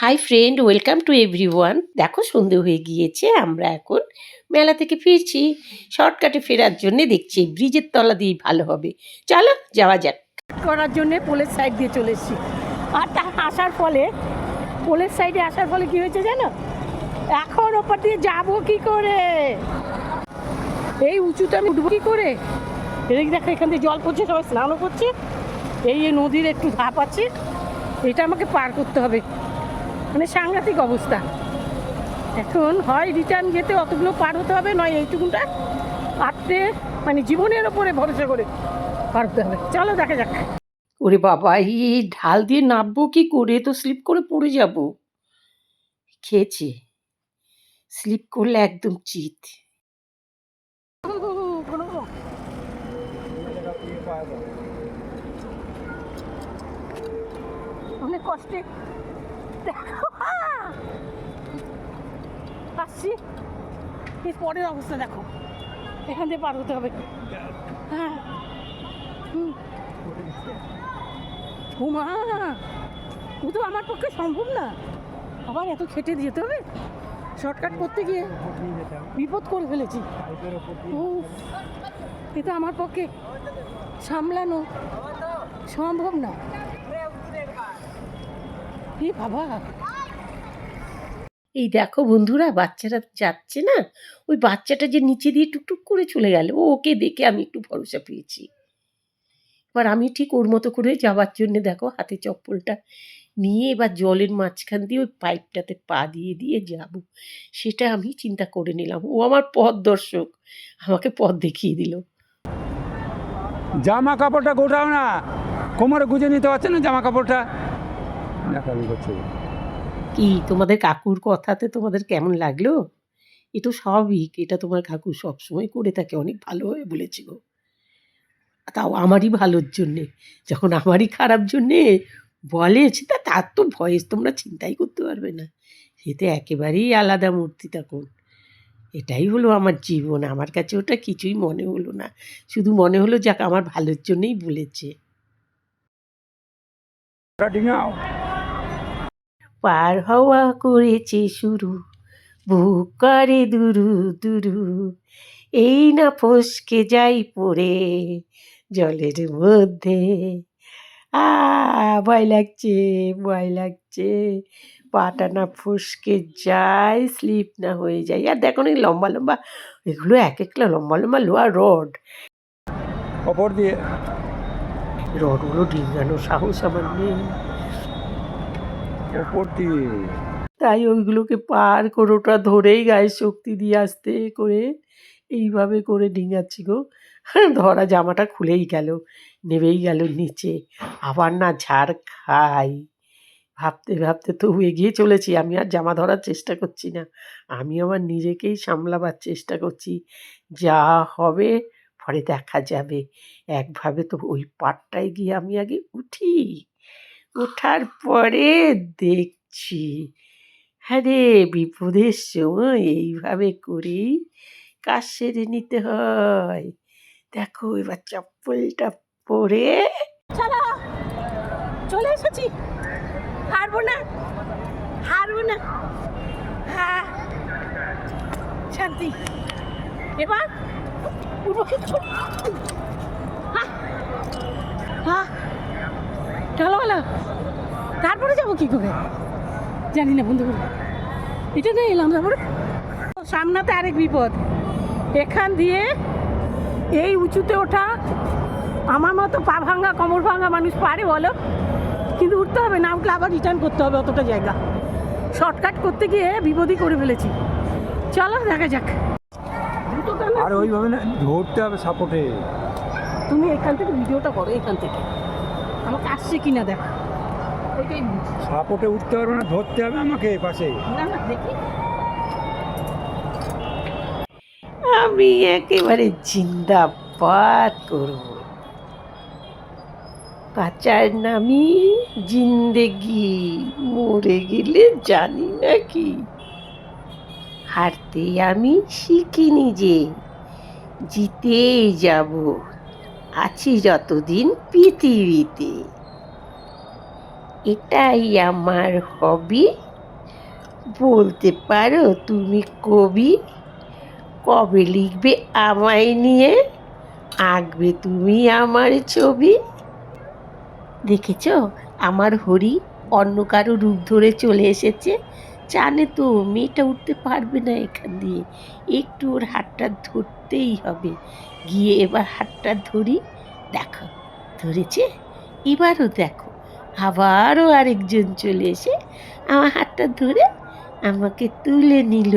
Hi friend, welcome to everyone. দেখো সন্ধে হয়ে গিয়েছে, আমরা এখন মেলা থেকে ফিরছি। শর্টকাটে ফেরার জন্য দেখছি ব্রিজের তলা দিয়েই ভালো হবে। চলো যাওয়া যাক। করার জন্য পোলের সাইড দিয়ে চলে এসেছি। আর তা আসার ফলে পোলের সাইডে আসার ফলে কি হয়েছে জানো, এখন ওপর দিয়ে যাবো কি করে, এই উঁচুতে আমি উঠবো কি করে। এদিকে দেখো এখান থেকে জল পড়ছে, সবাই স্নানও করছে। এই নদীর একটু ধাপ আছে, এটা আমাকে পার করতে হবে। মানে সাংঘাতিক অবস্থা। এখন হয় রিটার্ন যেতে অতগুলো পার হতে হবে, নয় এইটুকুটা পারতে মানে জীবনের ওপরে ভরসা করে পার হতে হবে। চলো দেখা যাক। ওরে বাবা, এই ঢাল দিয়ে নামবো কি করে, তো স্লিপ করে পড়ে যাব। খেয়েছি, স্লিপ করলে একদম চিত। অনেক কষ্টে আসছি। এর পরের অবস্থা দেখো, এখান থেকে পার হতে হবে। হ্যাঁ, মা, ও তো আমার পক্ষে সম্ভব না। আবার এত খেটে যেতে হবে, শর্টকাট করতে গিয়ে বিপদ করে ফেলেছি। ও, এটা আমার পক্ষে সামলানো সম্ভব না। কি বাবা, এই দেখো বন্ধুরা, বাচ্চারা যাচ্ছে না, ওই বাচ্চাটা যে নিচে দিয়ে টুকটুক করে চলে গেল, ওকে দেখে আমি একটু ভরসা পেয়েছি। এবার আমি ঠিক ওর মতো করে যাওয়ার জন্য দেখো হাতে চপ্পলটা নিয়ে এবার জলের মাঝখান দিয়ে ওই পাইপটাতে পা দিয়ে দিয়ে যাব, সেটা আমি চিন্তা করে নিলাম। ও আমার পথ দর্শক, আমাকে পথ দেখিয়ে দিল। জামা কাপড়টা গোটাও না, কোমরে গুজে নিতে পারছে না জামা কাপড়টা। দেখাবি করছে। কি তোমাদের কাকুর কথাতে তোমাদের কেমন লাগলো? এ তো স্বাভাবিক, এটা তোমার কাকু সবসময় করে থাকে, অনেক ভালোভাবে বলেছিল। তাও আমারই ভালোর জন্যে, যখন আমারই খারাপ জন্যে বলে, সেটা তার তো ভয়েস তোমরা চিন্তাই করতে পারবে না। সে তো একেবারেই আলাদা মূর্তি তখন। এটাই হলো আমার জীবন, আমার কাছে ওটা কিছুই মনে হলো না, শুধু মনে হলো যাক আমার ভালোর জন্যই বলেছে। ডিঙাও পার হওয়া করেছে শুরু, বুক করে দুরু দুরু, এই না ফসকে যাই পড়ে জলের মধ্যে। ভয় লাগছে, ভয় লাগছে, পাটা না ফসকে যায়, স্লিপ না হয়ে যায়। আর দেখো না এই লম্বা লম্বা, এগুলো এক একটা লম্বা লম্বা লোহার রড, ওপর দিয়ে রডগুলো ডিঙানোর সাহস আমার নেই। ওপর দিয়ে তাই ওইগুলোকে পার করে ওটা ধরেই গায়ে শক্তি দিয়ে আস্তে করে এইভাবে করে ডিঙাচ্ছি গো। ধরা জামাটা খুলেই গেল, নেবেই গেল নিচে। আবার না ঝাড় খাই, ভাবতে ভাবতে তবু এগিয়ে চলেছি। আমি আর জামা ধরার চেষ্টা করছি না, আমি আমার নিজেকেই সামলাবার চেষ্টা করছি। যা হবে পরে দেখা যাবে। একভাবে তো ওই পাড়টায় গিয়ে আমি আগে উঠি, ওঠার পরে দেখছি। হ্যাঁ রে, বিপদের সময় এইভাবে করেই কাজ সেরে নিতে হয়। দেখো এবার চপ্পলটা পরে চলো চলে এসেছি, হারবো না, হারবো না। হ্যাঁ, শান্তি। এবার উঠবো কিছু। হ্যাঁ, চলো বলো, তারপরে যাবো কি করে জানি না বন্ধু। এটা নিয়ে এলাম, তারপরে সামনাতে আরেক বিপদ। এখান দিয়ে এই উঁচুতে ওঠা আমার মতো পা ভাঙা কোমর ভাঙা মানুষ পারে বলো? কিন্তু উঠতে হবে, না উঠলে আবার রিটার্ন করতে হবে অতটা জায়গা। শর্টকাট করতে গিয়ে বিপদই করে ফেলেছি। চলো দেখা যাক। আর ওইভাবে না, ধরতে হবে সাপোর্টে। তুমি এখান থেকে ভিডিওটা করো, এখান থেকে আমাকে আসছে কিনা দেখ, ওইটাই সাপোর্টে উঠতে পারবে না, ধরতে হবে আমাকে পাশে। না না দেখি। আমি একেবারে জিন্দাবাদ করব। বাঁচার নামই জিন্দেগি, মরে গেলে জানি না কি। হারতে আমি শিখিনি যে, জিতেই যাব, আছি যতদিন পৃথিবীতে। এটাই আমার হবি, বলতে পারো তুমি কবি? কবে লিখবে আমায় নিয়ে? আঁকবে তুমি আমার ছবি? দেখেছ আমার হরি অন্য কারো রূপ ধরে চলে এসেছে। জানে তো মেয়েটা উঠতে পারবে না এখান দিয়ে, একটু ওর হাতটা ধরতেই হবে। গিয়ে এবার হাতটা ধরি। দেখো ধরেছে। এবারও দেখো আবারও আরেকজন চলে এসে আমার হাতটা ধরে আমাকে তুলে নিল।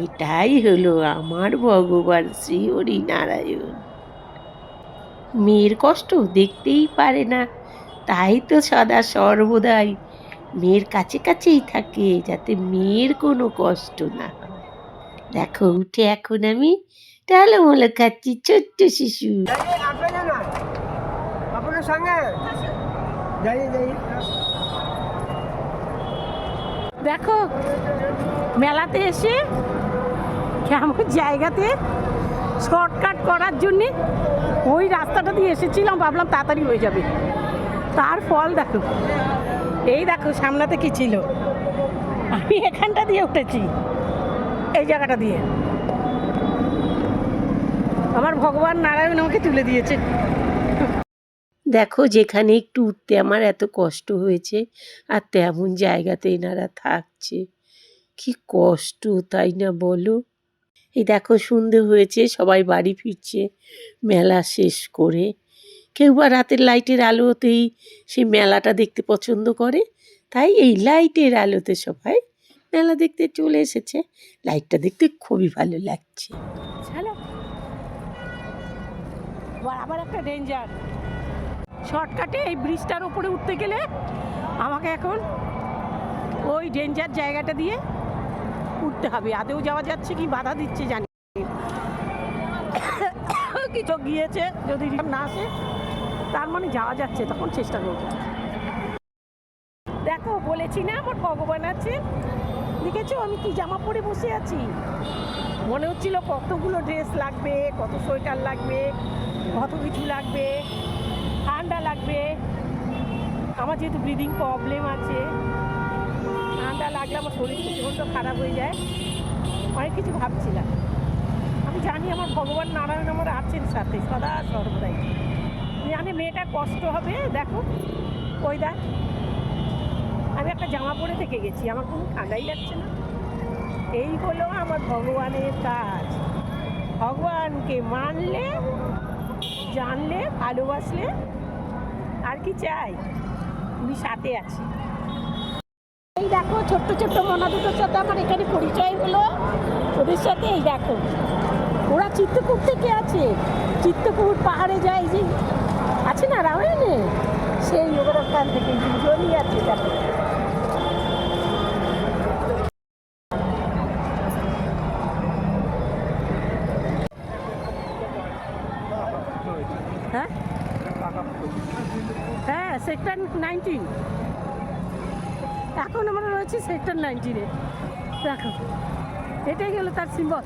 এটাই হলো আমার ভগবান শ্রী হরি নারায়ণ। মেয়ের কষ্ট দেখতেই পারে না, তাই তো সদা সর্বদাই মেয়ের কাছে কাছেই থাকে, যাতে মেয়ের কোনো কষ্ট না হয়। দেখো উঠে এখন আমি টালমোলো খাচ্ছি ছোট্ট শিশু। আপনার সঙ্গে যাই যাই দেখো মেলাতে এসে কেমন জায়গাতে শর্টকাট করার জন্যে ওই রাস্তাটা দিয়ে এসেছিলাম, ভাবলাম তাড়াতাড়ি হয়ে যাবে। তার ফল দেখো, এই দেখো সামনাতে কি ছিল, আমি এখানটা দিয়ে উঠেছি, এই জায়গাটা দিয়ে। আমার ভগবান নারায়ণ আমাকে তুলে দিয়েছে। দেখো যেখানে একটু উঠতে আমার এত কষ্ট হয়েছে, আর তেমন জায়গাতে এনারা থাকছে, কি কষ্ট তাই না বলো? এই দেখো সন্ধে হয়েছে, সবাই বাড়ি ফিরছে মেলা শেষ করে। কেউ বা রাতের লাইটের আলোতেই সেই মেলাটা দেখতে পছন্দ করে, তাই এই লাইটের আলোতে সবাই মেলা দেখতে চলে এসেছে। লাইটটা দেখতে খুবই ভালো লাগছে। চলো আবার একটা ডেঞ্জার শর্টকাটে এই ব্রিজটার উপরে উঠতে গেলে আমাকে এখন ওই ডেঞ্জার জায়গাটা দিয়ে উঠতে হবে। আদেও যাওয়া যাচ্ছে কি বাধা দিচ্ছে জানি কিছু গিয়েছে, যদি না আসে তার মানে যাওয়া যাচ্ছে, তখন চেষ্টা করব। দেখো বলেছি না আমার ভগবান আছে, দেখেছো আমি কি জামা পরে বসে আছি। মনে হচ্ছিল কতগুলো ড্রেস লাগবে, কত সোয়েটার লাগবে, কত কিছু লাগবে, ঠান্ডা লাগবে। আমার যেহেতু ব্রিদিং প্রবলেম আছে, ঠান্ডা লাগলে আমার শরীর প্রচণ্ড খারাপ হয়ে যায়, অনেক কিছু ভাবছিলাম। আমি জানি আমার ভগবান নারায়ণ আমার আছেন সাথে সদা সর্বদাই। জানি মেয়েটার কষ্ট হবে, দেখো ওই দেখ আমি একটা জামা পরে থেকে গেছি, আমার কোনো ঠান্ডাই লাগছে না। এই হলো আমার ভগবানের কাজ। ভগবানকে মানলে, জানলে, ভালোবাসলে আর কি চাই, তুমি সাথে আছি। এই দেখো ছোট্ট ছোট্ট মনা দুটোর সাথে আমার এখানে পরিচয় হলো, ওদের সাথে। এই দেখো ওরা চিত্রকূট থেকে আছে, চিত্রকূট পাহাড়ে যায়, যে আছে না রামায়ণে, সেই ওদের ওখান থেকে দুজনই আছে। দেখো হ্যাঁ হ্যাঁ সেক্টর 19, এখন আমরা রয়েছি সেক্টর 19-এ। দেখো এটাই গেল তার সিম্বল।